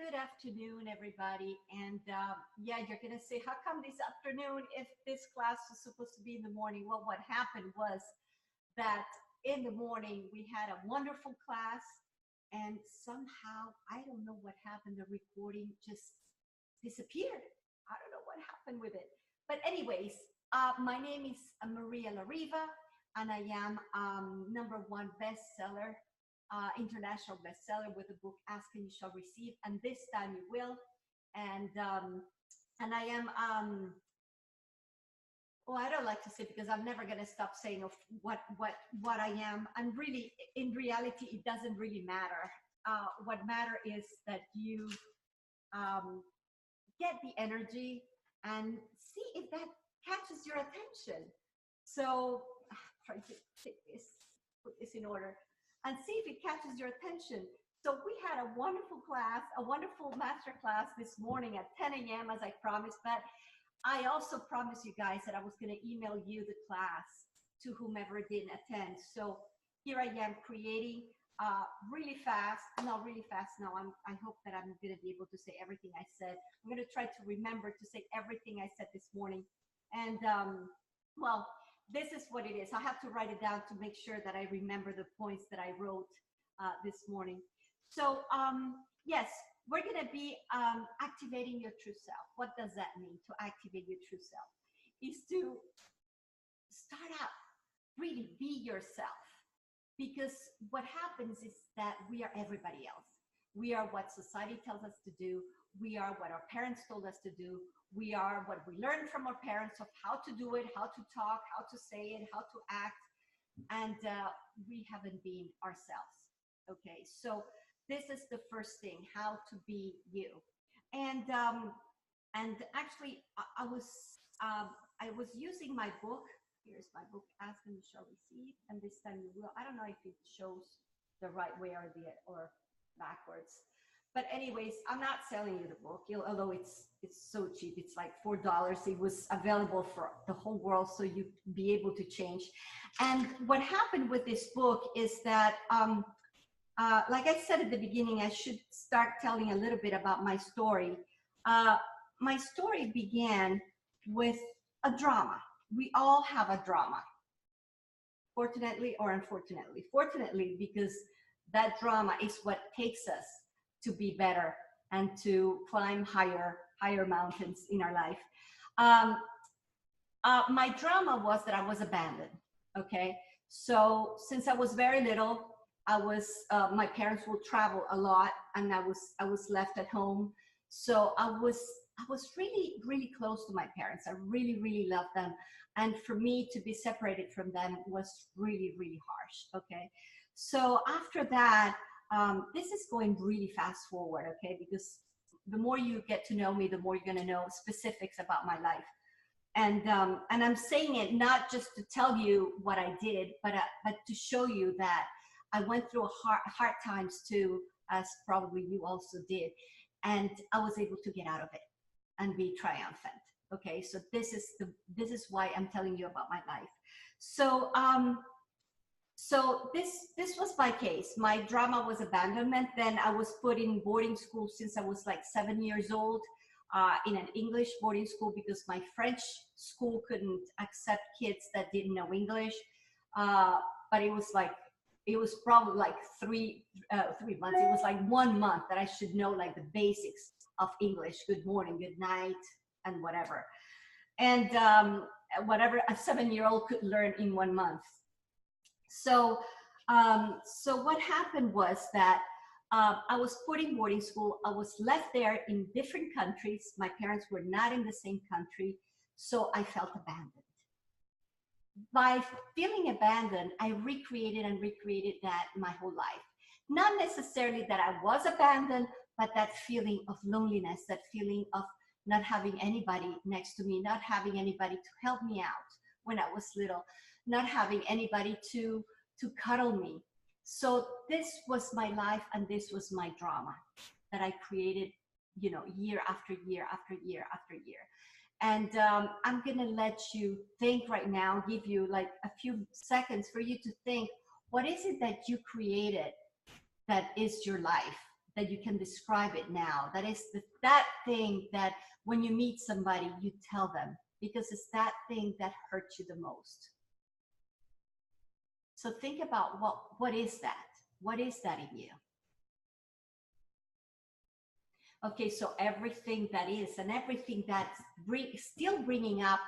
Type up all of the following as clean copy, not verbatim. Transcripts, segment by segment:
Good afternoon, everybody. And yeah, you're going to say, how come this afternoon if this class was supposed to be in the morning? Well, what happened was that in the morning we had a wonderful class, and somehow, I don't know what happened, the recording just disappeared. I don't know what happened with it. But anyways, my name is Maria Lariva, and I am #1 bestseller, international bestseller with the book Ask and You Shall Receive, and this time you will. And I am well, I don't like to say, because I'm never going to stop saying of what I am. And really, in reality, it doesn't really matter. What matter is that you get the energy and see if that catches your attention. So try to take this, put this in order, and see if it catches your attention. So we had a wonderful class, a wonderful master class this morning at 10 a.m. as I promised, but I also promised you guys that I was going to email you the class to whomever didn't attend. So here I am creating really fast, not really fast now. I hope that I'm going to be able to say everything I said. I'm going to try to remember to say everything I said this morning. And well, this is what it is. I have to write it down to make sure that I remember the points that I wrote this morning. So yes, we're going to be activating your true self. What does that mean, to activate your true self? Is to start out, really be yourself. Because what happens is that we are everybody else. We are what society tells us to do. We are what our parents told us to do. We are what we learned from our parents of how to do it, how to talk, how to say it, how to act. And we haven't been ourselves. Okay, so this is the first thing, how to be you. And actually, I was using my book. Here's my book, Ask and You Shall Receive, and this time you will. I don't know if it shows the right way or backwards. But anyways, I'm not selling you the book, although it's so cheap. It's like $4. It was available for the whole world, so you'd be able to change. And what happened with this book is that, like I said at the beginning, I should start telling a little bit about my story. My story began with a drama. We all have a drama, fortunately or unfortunately. Fortunately, because that drama is what takes us to be better and to climb higher mountains in our life. My drama was that I was abandoned. Okay, so since I was very little, my parents would travel a lot, and I was left at home. So I was really close to my parents. I really loved them. And for me to be separated from them was really harsh. Okay. So after that, this is going really fast forward. Okay. Because the more you get to know me, the more you're going to know specifics about my life. And I'm saying it not just to tell you what I did, but to show you that I went through hard times too, as probably you also did. And I was able to get out of it and be triumphant. Okay, so this is why I'm telling you about my life. So so this was my case. My drama was abandonment. Then I was put in boarding school since I was like 7 years old, in an English boarding school, because my French school couldn't accept kids that didn't know English. But it was probably like 3 months. It was like 1 month that I should know like the basics of English, good morning, good night, and whatever. And whatever a 7-year-old could learn in 1 month. So, so what happened was that I was put in boarding school. I was left there in different countries. My parents were not in the same country, so I felt abandoned. By feeling abandoned, I recreated that my whole life. Not necessarily that I was abandoned, but that feeling of loneliness, that feeling of not having anybody next to me, not having anybody to help me out when I was little, not having anybody to cuddle me. So this was my life, and this was my drama that I created, you know, year after year after year after year. And I'm gonna let you think right now, give you like a few seconds for you to think, what is it that you created that is your life, that you can describe it now. That is that thing that when you meet somebody, you tell them, because it's that thing that hurts you the most. So think about what is that? What is that in you? Okay, so everything that is, and everything that's still bringing up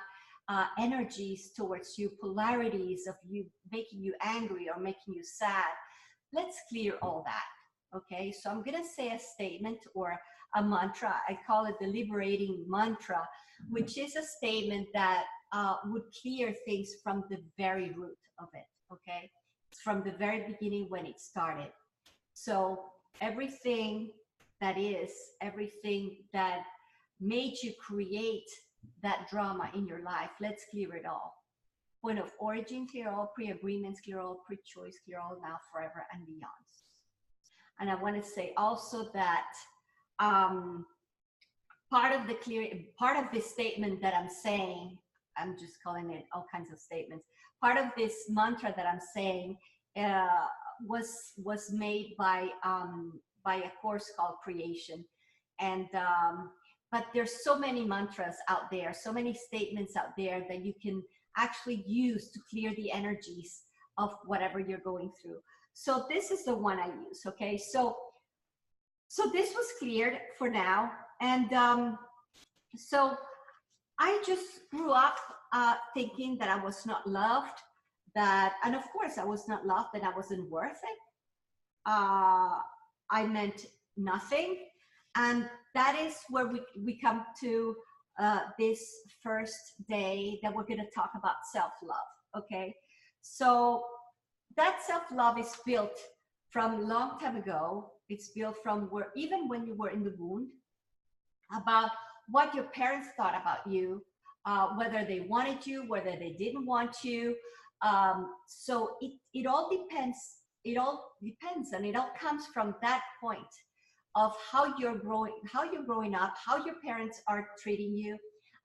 energies towards you, polarities of you, making you angry or making you sad. Let's clear all that. Okay, so I'm gonna say a statement or a mantra. I call it the liberating mantra, which is a statement that would clear things from the very root of it. Okay, from the very beginning when it started. So everything that is, everything that made you create that drama in your life, let's clear it all. Point of origin, clear all. Pre-agreements, clear all. Pre-choice, clear all. Now, forever, and beyond. And I want to say also that part of this statement that I'm saying, I'm just calling it all kinds of statements. Part of this mantra that I'm saying was made by a course called Creation, and but there's so many mantras out there, so many statements out there that you can actually use to clear the energies of whatever you're going through. So this is the one I use. Okay, so this was cleared for now, and so I just grew up thinking that I was not loved, and of course I was not loved, that I wasn't worth it. I meant nothing, and that is where we come to this first day that we're going to talk about self-love. Okay, so that self-love is built from a long time ago. It's built from even when you were in the womb, about what your parents thought about you, whether they wanted you, whether they didn't want you. So it all depends. It all depends, and it all comes from that point of how you're growing up, how your parents are treating you,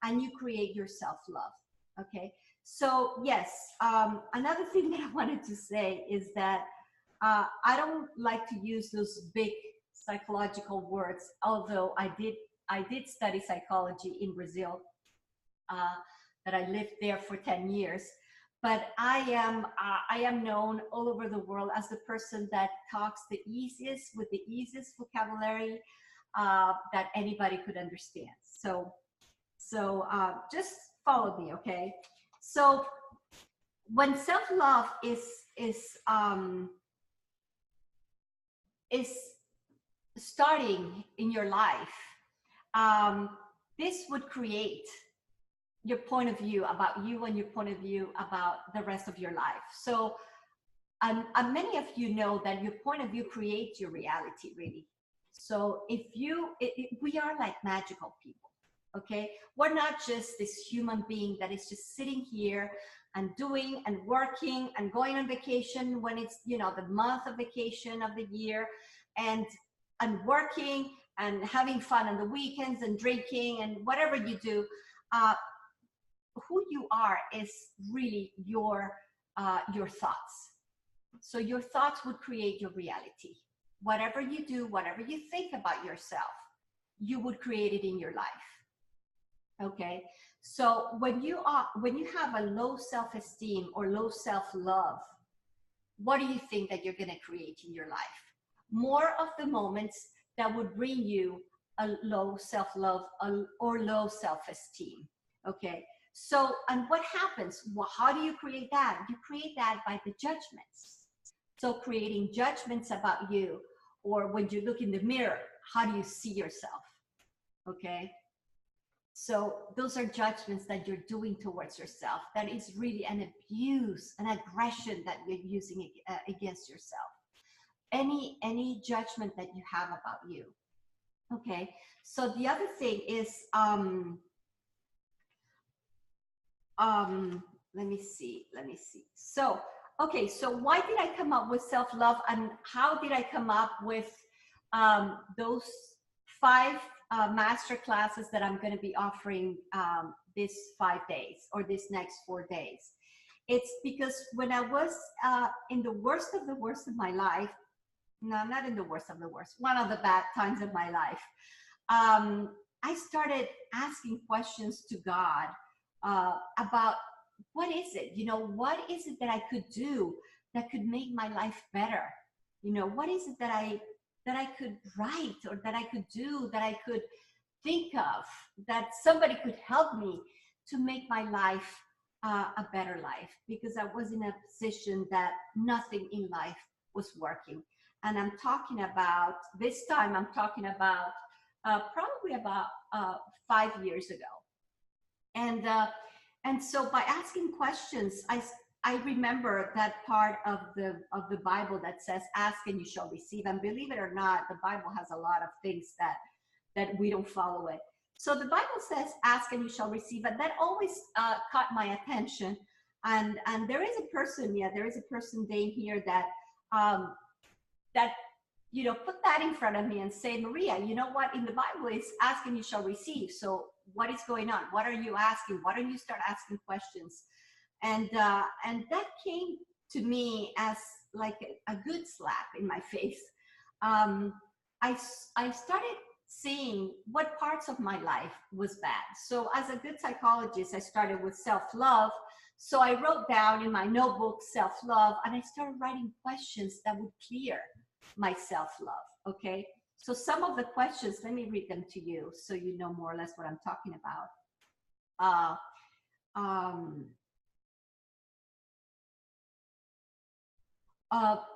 and you create your self-love. Okay, so yes, another thing that I wanted to say is that I don't like to use those big psychological words, although I did study psychology in Brazil, that I lived there for 10 years. But I am known all over the world as the person that talks the easiest, with the easiest vocabulary that anybody could understand. So just follow me, okay? So when self-love is starting in your life, this would create your point of view about you and your point of view about the rest of your life. So many of you know that your point of view creates your reality, really. So we are like magical people, okay? We're not just this human being that is just sitting here and doing and working and going on vacation when it's, the month of vacation of the year, and working and having fun on the weekends and drinking and whatever you do. Who you are is really your thoughts. So your thoughts would create your reality. Whatever you do, whatever you think about yourself, you would create it in your life. Okay, so when you have a low self-esteem or low self-love, what do you think that you're going to create in your life? More of the moments that would bring you a low self-love or low self-esteem. Okay, so, and what happens? Well, how do you create that? You create that by the judgments. So creating judgments about you, or when you look in the mirror, how do you see yourself? Okay, so those are judgments that you're doing towards yourself. That is really an abuse, an aggression that you're using against yourself. Any judgment that you have about you. Okay, so the other thing is, let me see. So, okay, so why did I come up with self-love, and how did I come up with those 5 master classes that I'm going to be offering this 5 days or this next 4 days? It's because when I was in the worst of my life, no, not in the worst of the worst, one of the bad times of my life, um, I started asking questions to God about what is it, what is it that I could do that could make my life better? What is it that I could write, or that I could do, that I could think of, that somebody could help me to make my life a better life, because I was in a position that nothing in life was working. And I'm talking about, this time I'm talking about probably about 5 years ago. And so by asking questions, I remember that part of the Bible that says, "Ask and you shall receive." And believe it or not, the Bible has a lot of things that we don't follow it. So the Bible says, "Ask and you shall receive," and that always caught my attention. And there is a person, there is a person, Dane, here that um, that put that in front of me and say, "Maria, you know what? In the Bible, it's ask and you shall receive. So what is going on? What are you asking? Why don't you start asking questions?" And that came to me as like a good slap in my face. Um, I started seeing what parts of my life was bad. So as a good psychologist, I started with self-love. So I wrote down in my notebook self-love, and I started writing questions that would clear my self-love. Okay. So some of the questions, let me read them to you so you know more or less what I'm talking about. Uh, um,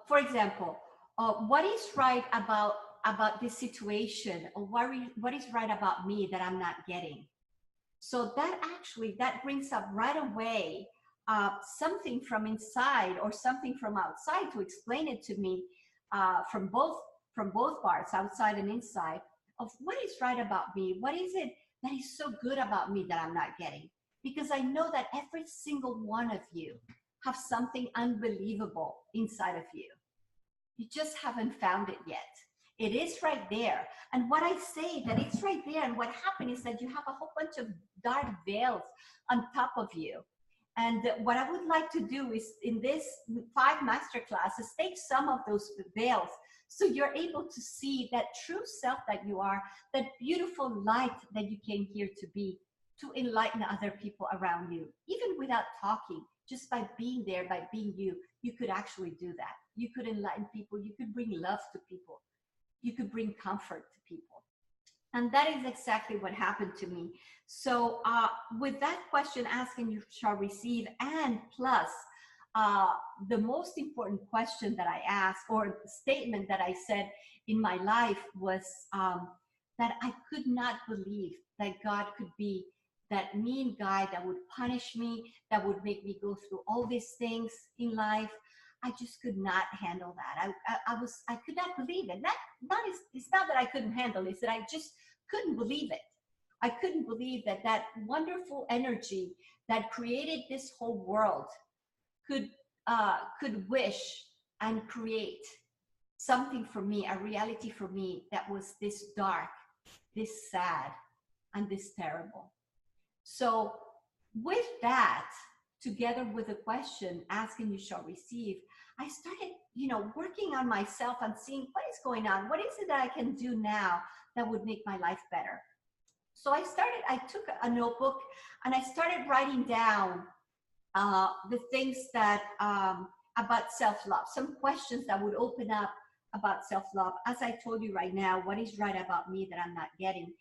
for example, what is right about this situation, or what is right about me that I'm not getting? So that brings up right away something from inside or something from outside to explain it to me, from both parts, outside and inside, of what is right about me. What is it that is so good about me that I'm not getting? Because I know that every single one of you have something unbelievable inside of you. You just haven't found it yet. It is right there. And what I say that it's right there, and what happened is that you have a whole bunch of dark veils on top of you. And what I would like to do is, in this 5 master classes, take some of those veils so you're able to see that true self that you are, that beautiful light that you came here to be, to enlighten other people around you, even without talking. Just by being there, by being you, you could actually do that. You could enlighten people. You could bring love to people. You could bring comfort to people. And that is exactly what happened to me. So with that question, ask and you shall receive, and plus uh, the most important question that I asked, or statement that I said in my life, was that I could not believe that God could be that mean guy that would punish me, that would make me go through all these things in life. I just could not handle that. I could not believe it. It's not that I couldn't handle it, it's that I just couldn't believe it. I couldn't believe that that wonderful energy that created this whole world could wish and create something for me, a reality for me that was this dark, this sad, and this terrible. So with that, together with the question, ask and you shall receive, I started, working on myself and seeing what is going on. What is it that I can do now that would make my life better? So I took a notebook and I started writing down the things that, about self-love, some questions that would open up about self-love. As I told you right now, what is right about me that I'm not getting?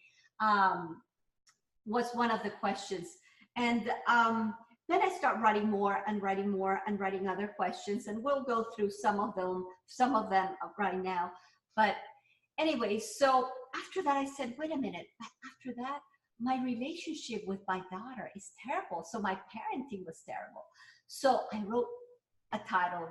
Was one of the questions. And then I start writing more and writing more and writing other questions, and we'll go through some of them right now. But anyway, so after that I said, wait a minute, after that, my relationship with my daughter is terrible. So my parenting was terrible. So I wrote a title,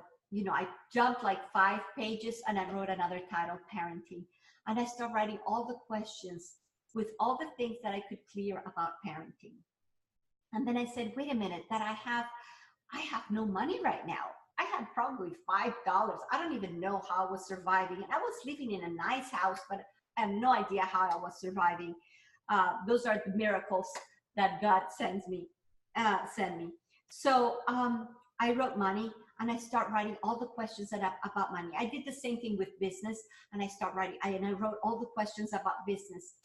I jumped like 5 pages and I wrote another title, parenting. And I started writing all the questions with all the things that I could clear about parenting. And then I said, wait a minute, that I have no money right now. I had probably $5. I don't even know how I was surviving. And I was living in a nice house, but I have no idea how I was surviving. Those are the miracles that God sends me, send me. So I wrote money. and I start writing all the questions about money. I did the same thing with business, and I start writing, and I wrote all the questions about business.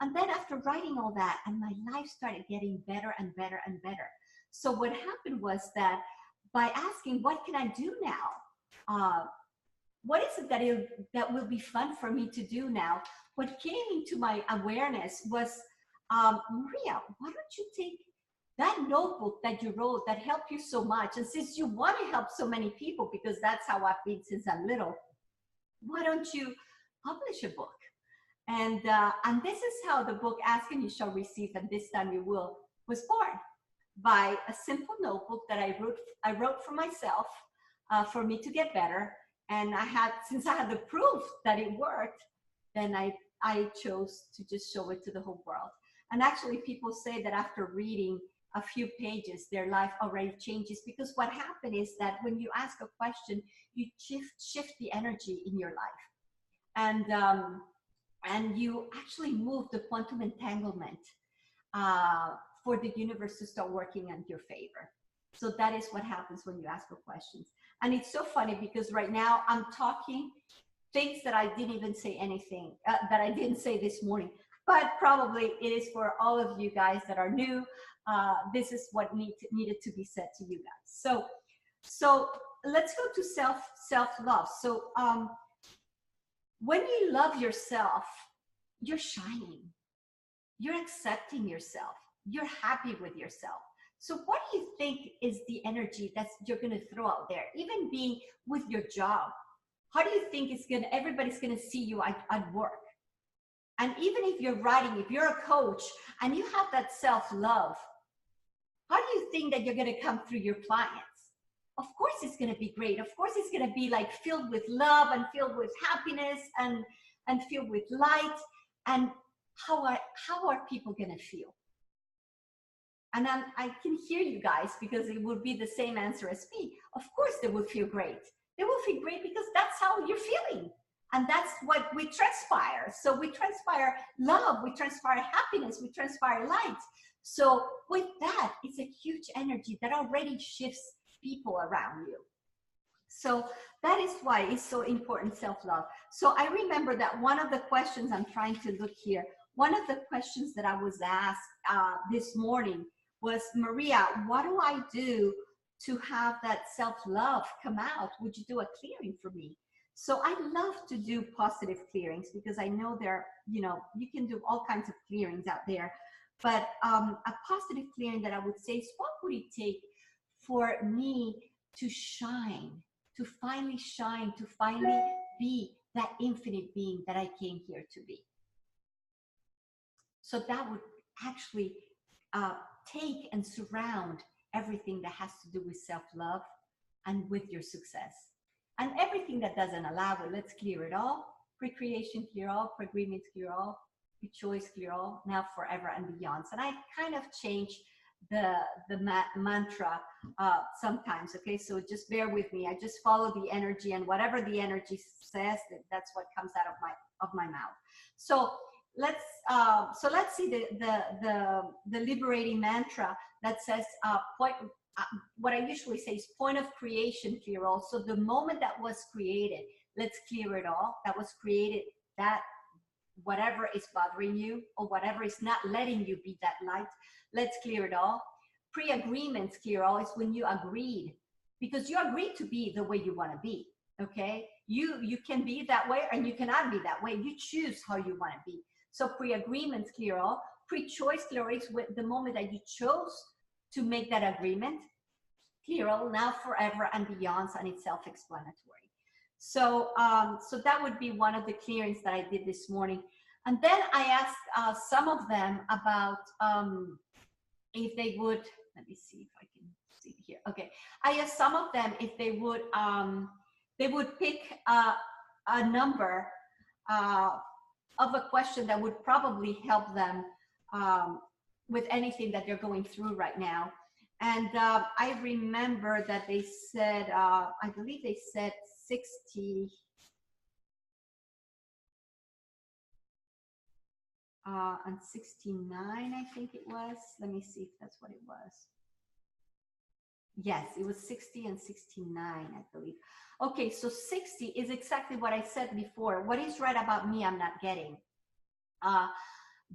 And then after writing all that, and my life started getting better and better and better. So what happened was that by asking, what can I do now? What is it that will be fun for me to do now? What came into my awareness was, Maria, why don't you take that notebook that you wrote that helped you so much, and since you want to help so many people, because that's how I've been since I'm little, why don't you publish a book? And this is how the book Ask and You Shall Receive, and This Time You Will was born, by a simple notebook that I wrote for myself, for me to get better. And since I had the proof that it worked, then I chose to just show it to the whole world. And actually people say that after reading a few pages, their life already changes, because what happened is that when you ask a question, you shift the energy in your life. And you actually move the quantum entanglement for the universe to start working in your favor. So that is what happens when you ask for questions. And it's so funny because right now I'm talking things that I didn't even say anything, that I didn't say this morning, but probably it is for all of you guys that are new. This is what needed to be said to you guys. So let's go to self-love. So when you love yourself, you're shining, you're accepting yourself, you're happy with yourself. So what do you think is the energy that you're going to throw out there? Even being with your job, how do you think everybody's going to see you at work? And even if you're writing, if you're a coach and you have that self-love, how do you think that you're going to come through your clients? Of course it's going to be great. Of course it's going to be like filled with love and filled with happiness and filled with light. And how are people going to feel? And I can hear you guys, because it would be the same answer as me. Of course they will feel great. They will feel great because that's how you're feeling. And that's what we transpire. So we transpire love, we transpire happiness, we transpire light. So with that, it's a huge energy that already shifts people around you. So that is why it's so important, self-love. So I remember that one of the questions, I'm trying to look here, one of the questions that I was asked this morning was, Maria, what do I do to have that self-love come out? Would you do a clearing for me? So I love to do positive clearings, because I know you can do all kinds of clearings out there. But a positive clearing that I would say is, what would it take for me to shine, to finally shine, to finally be that infinite being that I came here to be? So that would actually take and surround everything that has to do with self-love and with your success. And everything that doesn't allow it, let's clear it all. Pre-creation, clear all. Pre-agreement, clear all. Pre-choice, clear all. Now, forever, and beyond. And I kind of change the mantra sometimes, okay? So just bear with me. I just follow the energy, and whatever the energy says, that's what comes out of my mouth. So let's see the liberating mantra that says what I usually say is, point of creation, clear all. So the moment that was created, let's clear it all. That was created, that whatever is bothering you or whatever is not letting you be that light, let's clear it all. Pre-agreements, clear all, is when you agreed, because you agreed to be the way you want to be, okay? You can be that way and you cannot be that way. You choose how you want to be. So pre-agreements, clear all. Pre-choice, clear all, is the moment that you chose to make that agreement, clear all, now, forever, and beyond, and it's self-explanatory. So that would be one of the clearings that I did this morning. And then I asked some of them about if they would, let me see if I can see here. Okay, I asked some of them if they would pick a number of a question that would probably help them with anything that they're going through right now. And I remember that they said, I believe they said 60, and 69, I think it was. Let me see if that's what it was. Yes, it was 60 and 69, I believe. Okay, so 60 is exactly what I said before. What is right about me I'm not getting? Uh,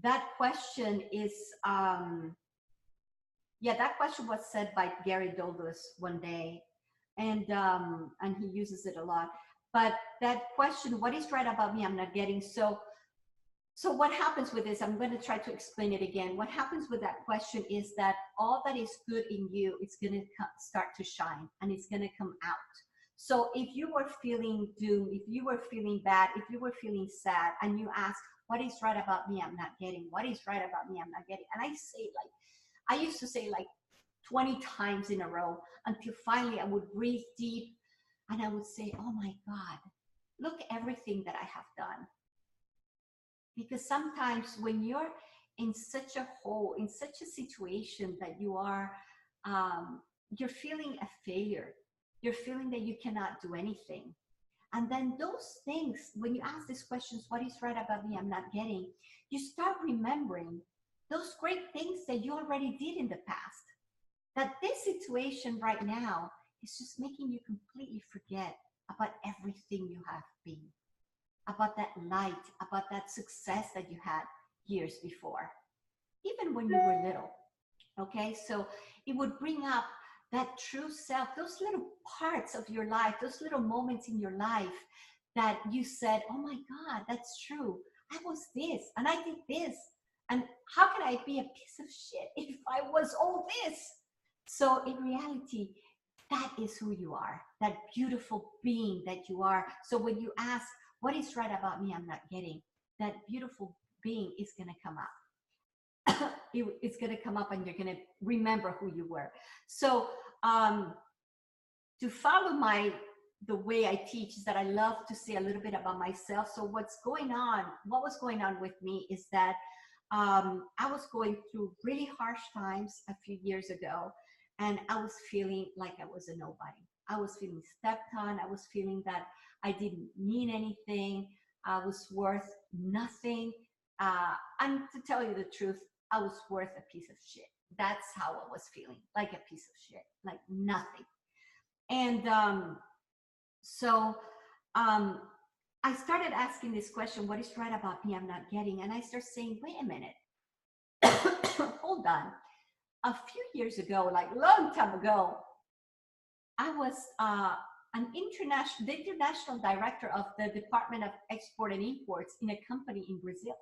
that question is, yeah, that question was said by Gary Douglas one day, and he uses it a lot. But that question, what is right about me I'm not getting? So what happens with this, I'm going to try to explain it again. What happens with that question is that all that is good in you is going to start to shine, and it's going to come out. So if you were feeling doomed, if you were feeling bad, if you were feeling sad, and you ask, what is right about me I'm not getting? What is right about me I'm not getting? And I used to say like 20 times in a row, until finally I would breathe deep and I would say, oh my God, look everything that I have done. Because sometimes when you're in such a hole, in such a situation that you are, you're feeling a failure, you're feeling that you cannot do anything. And then those things, when you ask these questions, what is right about me I'm not getting, you start remembering those great things that you already did in the past. That this situation right now is just making you completely forget about everything you have been, about that light, about that success that you had years before, even when you were little. Okay, so it would bring up that true self, those little parts of your life, those little moments in your life that you said, oh my God, that's true. I was this and I did this. And how can I be a piece of shit if I was all this? So in reality, that is who you are, that beautiful being that you are. So when you ask, what is right about me I'm not getting, that beautiful being is going to come up. It's going to come up and you're going to remember who you were. So to follow the way I teach is that I love to say a little bit about myself. So what was going on with me is that I was going through really harsh times a few years ago, and I was feeling like I was a nobody. I was feeling stepped on. I was feeling that I didn't mean anything. I was worth nothing. And to tell you the truth, I was worth a piece of shit. That's how I was feeling, like a piece of shit, like nothing. And so I started asking this question, what is right about me I'm not getting? And I started saying, wait a minute, hold on. A few years ago, like a long time ago, I was the international director of the Department of Export and Imports in a company in Brazil.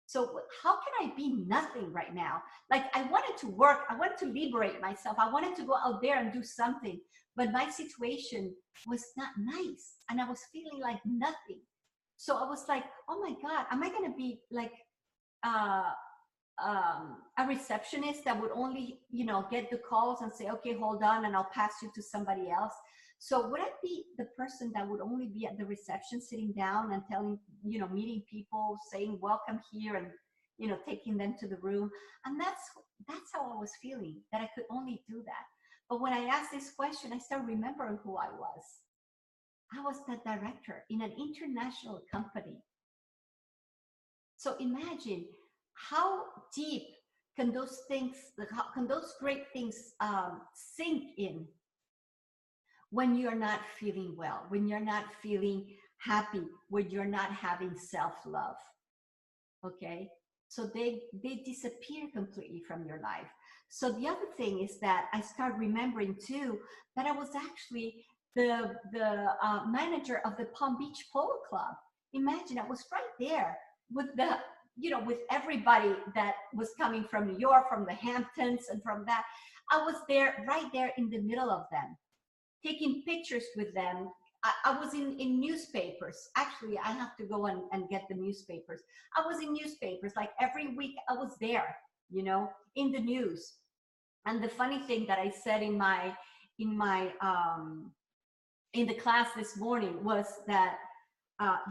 So how can I be nothing right now? Like I wanted to work, I wanted to liberate myself. I wanted to go out there and do something, but my situation was not nice and I was feeling like nothing. So I was like, oh my God, am I going to be like a receptionist that would only, get the calls and say, okay, hold on, and I'll pass you to somebody else? So would I be the person that would only be at the reception sitting down and telling, meeting people, saying welcome here and, taking them to the room? And that's how I was feeling, that I could only do that. But when I asked this question, I started remembering who I was. I was the director in an international company. So imagine how deep can those things, how can those great things sink in when you're not feeling well, when you're not feeling happy, when you're not having self-love. Okay, so they disappear completely from your life. So the other thing is that I start remembering too that I was actually the manager of the Palm Beach Polo Club. Imagine, I was right there with the with everybody that was coming from New York, from the Hamptons, and from that. I was there, right there in the middle of them, taking pictures with them. I was in newspapers. Actually, I have to go and get the newspapers. I was in newspapers, like every week I was there, in the news. And the funny thing that I said in the class this morning was that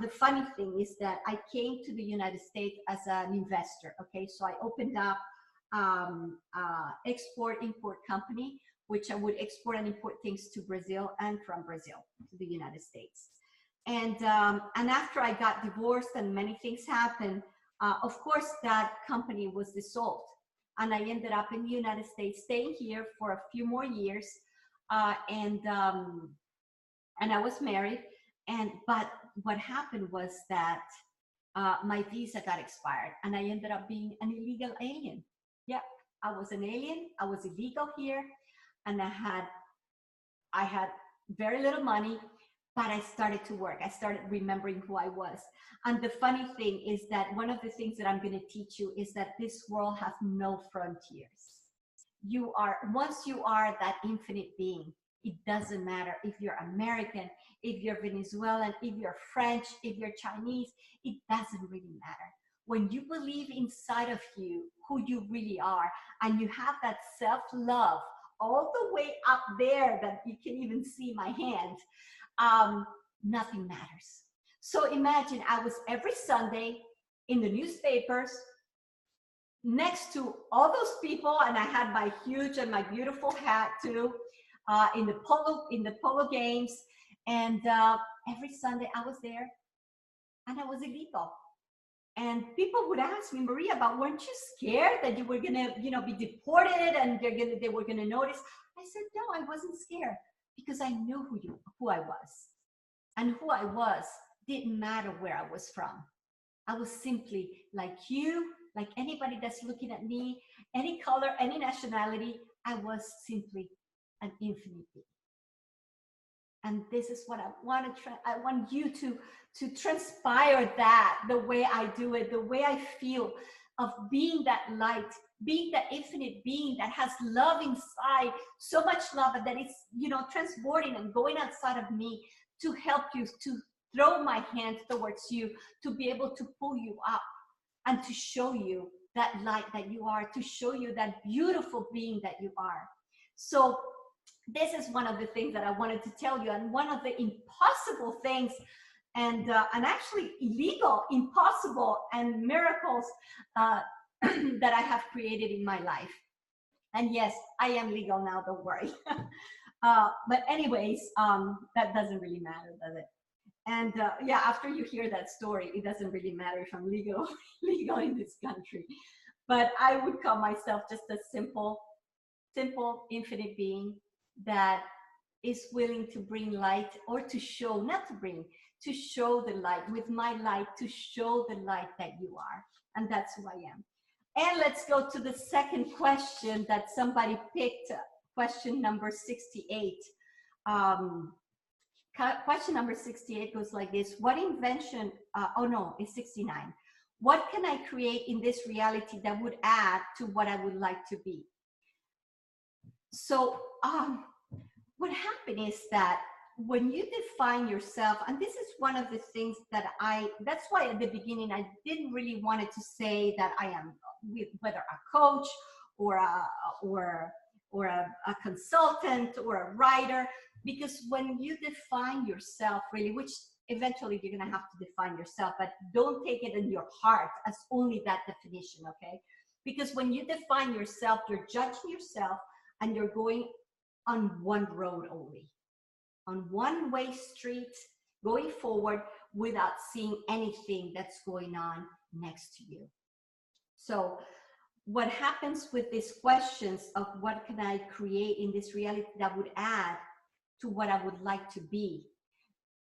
the funny thing is that I came to the United States as an investor. Okay, so I opened up export-import company, which I would export and import things to Brazil and from Brazil to the United States. And after I got divorced and many things happened, of course that company was dissolved. And I ended up in the United States, staying here for a few more years. And I was married. But what happened was that my visa got expired, and I ended up being an illegal alien. Yep, I was an alien. I was illegal here, and I had very little money, but I started to work. I started remembering who I was. And the funny thing is that one of the things that I'm going to teach you is that this world has no frontiers. Once you are that infinite being, it doesn't matter if you're American, if you're Venezuelan, if you're French, if you're Chinese, it doesn't really matter. When you believe inside of you who you really are, and you have that self-love all the way up there that you can even see my hand, nothing matters. So imagine I was every Sunday in the newspapers next to all those people, and I had my huge and my beautiful hat too, in the polo games, and every Sunday I was there, and I was illegal. And people would ask me, Maria, but weren't you scared that you were gonna, be deported and they were gonna notice? I said, no, I wasn't scared, because I knew who I was, and who I was didn't matter where I was from. I was simply like you, like anybody that's looking at me, any color, any nationality. I was simply an infinite being. And this is what I want to try. I want you to transpire that the way I do it, the way I feel of being that light, being that infinite being that has love inside, so much love that it's, transporting and going outside of me to help you, to throw my hand towards you, to be able to pull you up and to show you that light that you are, to show you that beautiful being that you are. So this is one of the things that I wanted to tell you, and one of the impossible things, and actually illegal, impossible, and miracles that I have created in my life. And yes, I am legal now, don't worry. But anyways, that doesn't really matter, does it? And yeah, after you hear that story, it doesn't really matter if I'm legal in this country. But I would call myself just a simple, infinite being that is willing to bring light, or to show, not to bring, to show the light, with my light, to show the light that you are. And that's who I am. And let's go to the second question that somebody picked, question number 68. Question number 68 goes like this. What invention, oh no, it's 69. What can I create in this reality that would add to what I would like to be? So what happened is that when you define yourself, and this is one of the things that that's why at the beginning I didn't really wanted to say that I am whether a coach or a consultant or a writer, because when you define yourself really, which eventually you're going to have to define yourself, but don't take it in your heart as only that definition, okay? Because when you define yourself, you're judging yourself, and you're going on one road only, on one way street, going forward without seeing anything that's going on next to you. So what happens with these questions of what can I create in this reality that would add to what I would like to be?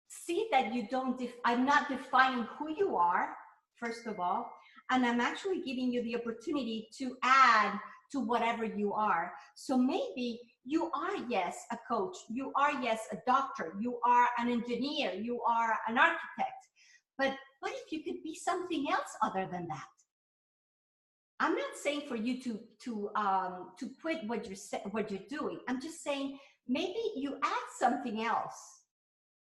See that you don't, I'm not defining who you are, first of all, and I'm actually giving you the opportunity to add to whatever you are. So maybe you are, yes, a coach. You are, yes, a doctor. You are an engineer. You are an architect. But what if you could be something else other than that? I'm not saying for you to quit what you're doing. I'm just saying maybe you add something else,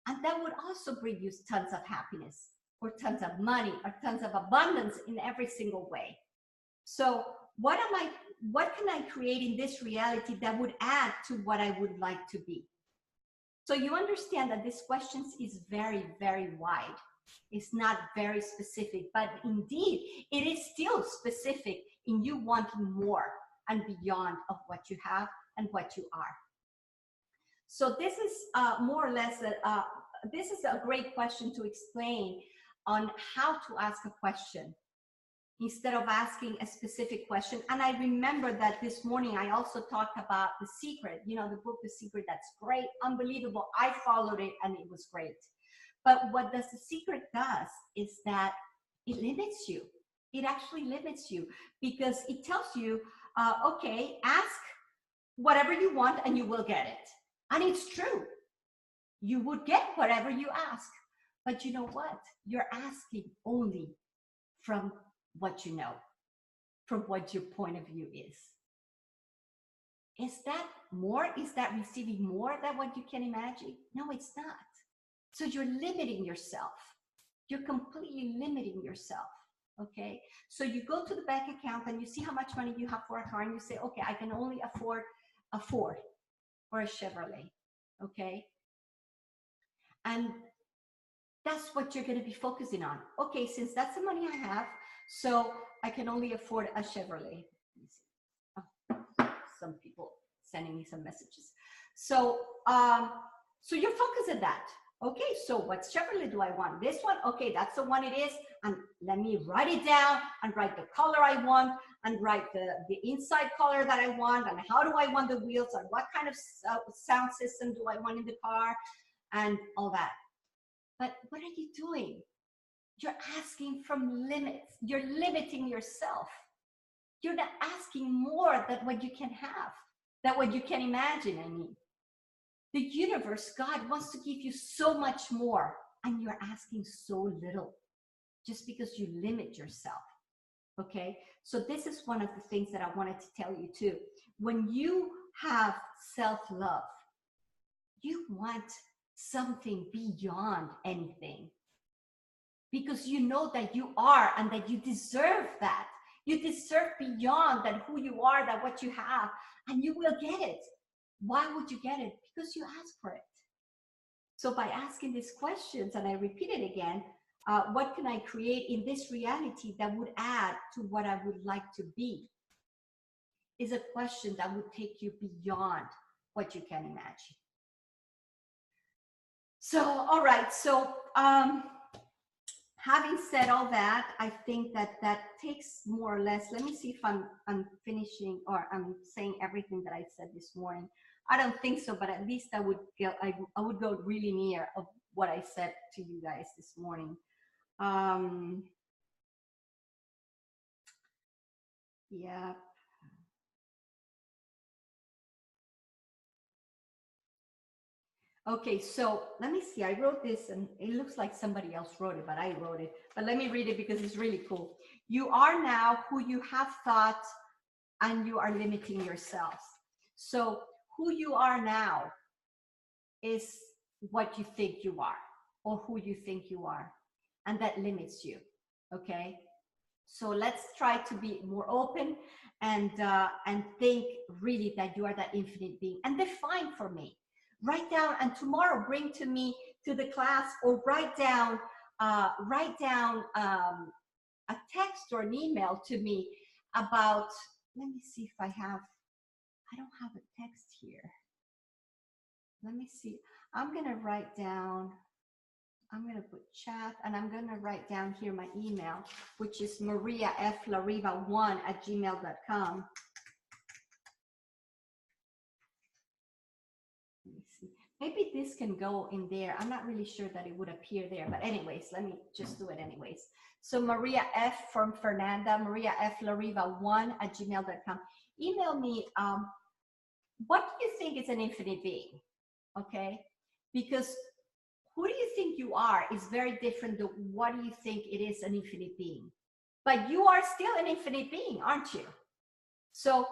and that would also bring you tons of happiness, or tons of money, or tons of abundance in every single way. So what can I create in this reality that would add to what I would like to be? So you understand that this question is very, very wide. It's not very specific, but indeed it is still specific in you wanting more and beyond of what you have and what you are. So this is more or less, this is a great question to explain on how to ask a question. instead of asking a specific question. And I remember that this morning I also talked about The Secret, you know, the book The Secret. That's great, unbelievable. I followed it and it was great. But what The Secret does is that it limits you. It actually limits you, because it tells you, okay, ask whatever you want and you will get it. And it's true. You would get whatever you ask. But you know what? You're asking only from what you know, from what your point of view is. Is that more? Is that receiving more than what you can imagine? No, it's not. So you're limiting yourself. You're completely limiting yourself. Okay. So you go to the bank account and you see how much money you have for a car, and you say, okay, I can only afford a Ford or a Chevrolet. Okay. And that's what you're going to be focusing on. Okay, since that's the money I have, so I can only afford a Chevrolet. Oh, some people sending me some messages. So, so you're focused on that. Okay, so what Chevrolet do I want? This one? Okay, that's the one it is. And let me write it down and write the color I want and write the inside color that I want, and how do I want the wheels, and what kind of sound system do I want in the car, and all that. But what are you doing? You're asking from limits. You're limiting yourself. You're not asking more than what you can have, than what you can imagine, I mean. The universe, God wants to give you so much more, and you're asking so little just because you limit yourself. Okay? So this is one of the things that I wanted to tell you too. When you have self-love, you want something beyond anything, because you know that you are and that you deserve that. You deserve beyond that who you are, that what you have, and you will get it. Why would you get it? Because you ask for it. So by asking these questions, and I repeat it again, what can I create in this reality that would add to what I would like to be, is a question that would take you beyond what you can imagine. So, all right. So, having said all that, I think that that takes more or less, let me see if I'm finishing, or I'm saying everything that I said this morning. I don't think so, but at least I would go really near of what I said to you guys this morning. Yeah. Okay, so let me see. I wrote this, and it looks like somebody else wrote it, but I wrote it. But let me read it because it's really cool. You are now who you have thought, and you are limiting yourselves. So who you are now is what you think you are, or who you think you are, and that limits you. Okay, so let's try to be more open and think really that you are that infinite being, and define for me. Write down, and tomorrow bring to me to the class, or write down a text or an email to me about, let me see if I don't have a text here. Let me see. I'm going to write down, I'm going to put chat, and I'm going to write down here my email, which is mariaflariva1@gmail.com. Let me see. Maybe this can go in there. I'm not really sure that it would appear there, but anyways, let me just do it anyways. So Maria F from Fernanda, mariaflariva1@gmail.com. Email me, what do you think is an infinite being? Okay, because who do you think you are is very different than what do you think it is an infinite being. But you are still an infinite being, aren't you? So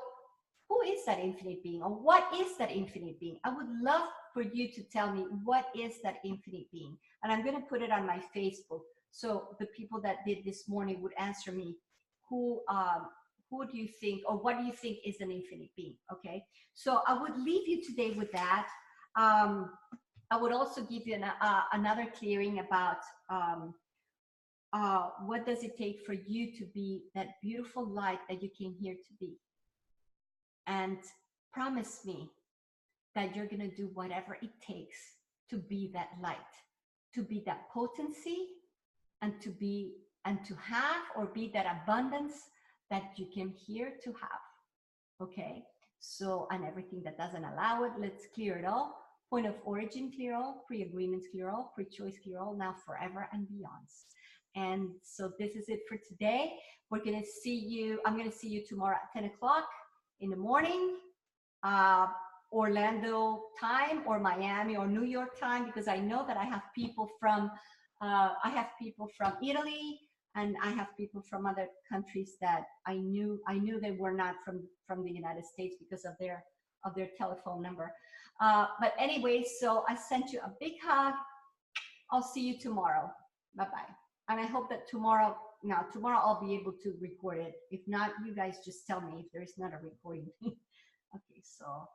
who is that infinite being, or what is that infinite being? I would love for you to tell me what is that infinite being. And I'm going to put it on my Facebook, so the people that did this morning would answer me, who do you think, or what do you think is an infinite being? Okay, so I would leave you today with that. I would also give you another clearing about what does it take for you to be that beautiful light that you came here to be. And promise me that you're going to do whatever it takes to be that light, to be that potency, and to be and to have, or be that abundance that you came here to have. Okay, so, and everything that doesn't allow it, let's clear it all. Point of origin, clear all. Pre-agreements, clear all. Pre-choice, clear all. Now forever and beyonds. And so this is it for today. We're going to see you, I'm going to see you tomorrow at 10 o'clock in the morning, Orlando time, or Miami or New York time, because I know that I have people from Italy, and I have people from other countries that I knew they were not from the United States because of their telephone number. But anyway, so I sent you a big hug. I'll see you tomorrow. Bye-bye. And I hope that tomorrow I'll be able to record it. If not, you guys just tell me if there is not a recording. Okay, so